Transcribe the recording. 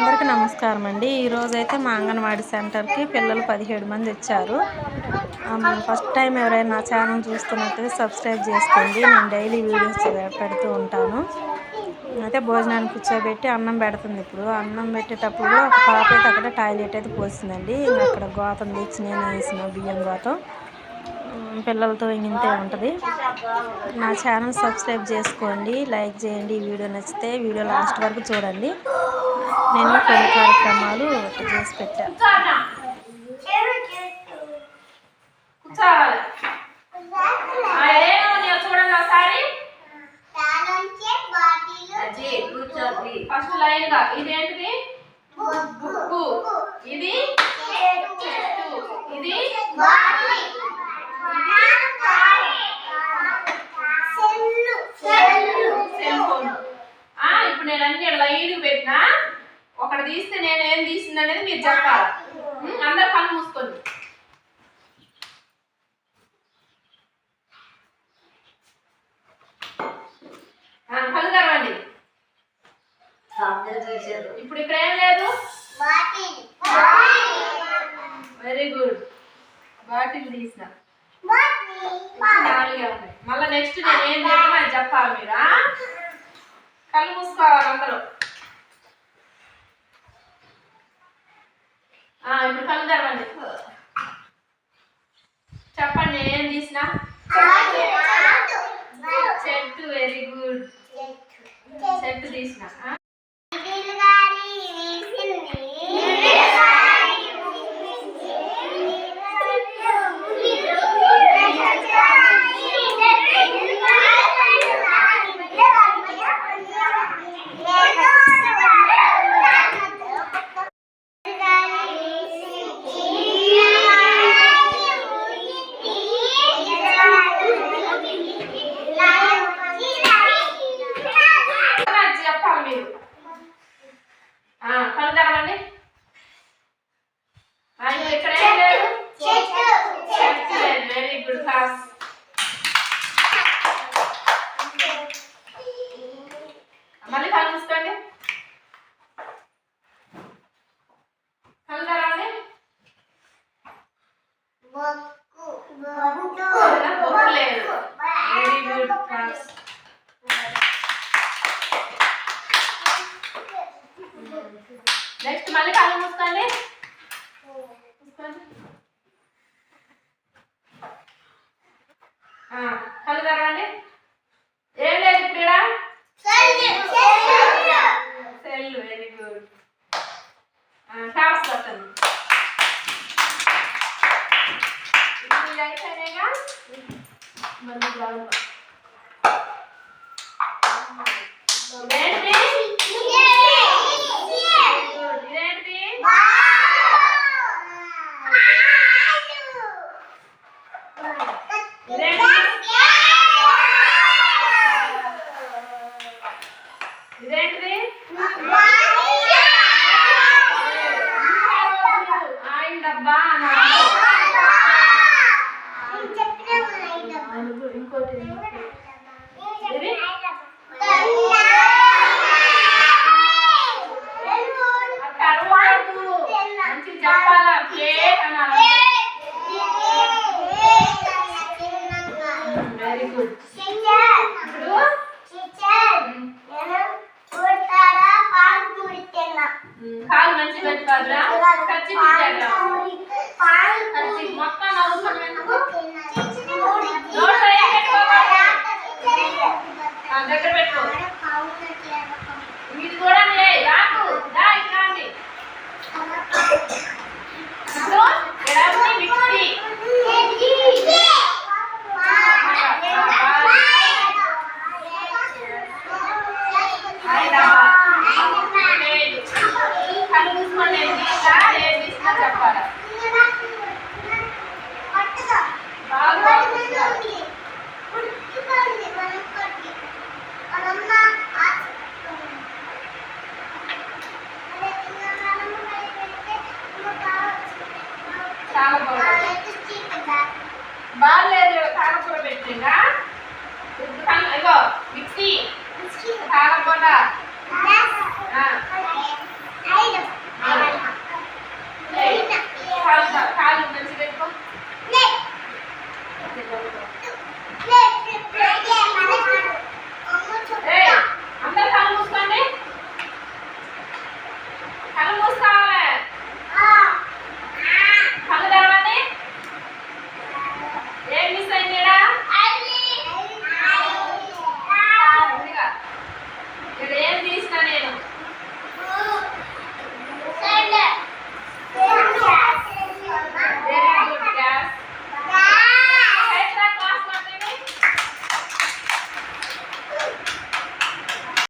అందరికీ నమస్కారం అండి. ఈరోజైతే మా అంగన్వాడీ సెంటర్కి పిల్లలు 17 మంది వచ్చారు. ఫస్ట్ టైం ఎవరైనా నా ఛానల్ చూస్తున్నట్టు సబ్స్క్రైబ్ చేసుకోండి. నేను డైలీ వీడియోస్ పెడుతూ ఉంటాను. అయితే భోజనానికి కూర్చోబెట్టి అన్నం పెడుతుంది. ఇప్పుడు అన్నం పెట్టేటప్పుడు ఒక పాప అయితే అక్కడ టాయిలెట్ అయితే పోసిందండి. అక్కడ గోతం తెచ్చి నేను వేసిన బియ్యం గోతం పిల్లలతో ఇంతే ఉంటుంది. నా ఛానల్ సబ్స్క్రైబ్ చేసుకోండి, లైక్ చేయండి. వీడియో నచ్చితే వీడియో లాస్ట్ వరకు చూడండి. నేను కొన్ని కార్యక్రమాలు చేసి పెట్టాను. ఫస్ట్ లైన్ గా ఇదేంటిది బుక్కు, ఇది ఇది ఇప్పుడు నేను అన్ని లైన్ పెట్టినా ఒకటి తీస్తే నేను ఏం తీసింది అనేది మీరు చెప్పాలి. అందరు కళ్ళు మూసుకోండి. కళ్ళు తెరవండి. ఇప్పుడు ఇక్కడ ఏం లేదు. Very good. బాటిల్ తీసిన మళ్ళీ నెక్స్ట్ నేను ఏం చెప్పినా చెప్పాలి. మీరు కళ్ళు మూసుకోవాలి అందరూ. ఇప్పుడు కళ్ళు తెరవండి. చెప్పండి నేనేం తీసిన. చెట్టు. Very good. చెట్టు తీసిన. ఇక్కడ ఏం లేదు. Very good class. మళ్ళీ కళ్ళు మూసుకోండి. కళ్ళు తెరవండి. లేదు. Very good class. నెక్స్ట్ మళ్ళీ కళ్ళు మూసుకోండి. కళ్ళు తెరవండి. ఏం లేదు ఇప్పుడు సెల్. Very good. క్లాస్ పట్టండి. ఇప్పుడు అయిపోయినాయిగా మళ్ళీ ఇదేంటిది ఆయిల్ డబ్బా. ఇంకోటి మంచి చెప్పాలా. ప్లేట్ అనాలి. Very good. కాలు మంచి పెట్టుకోవాలా. ఖర్చు మొత్తం దగ్గర పెట్టుకో. ఇది కూడా రాకు. ఇట్లాంటి మిక్సీ. కళ్ళు మూసుకోండి. ఏం తీసినా చెప్పాలి.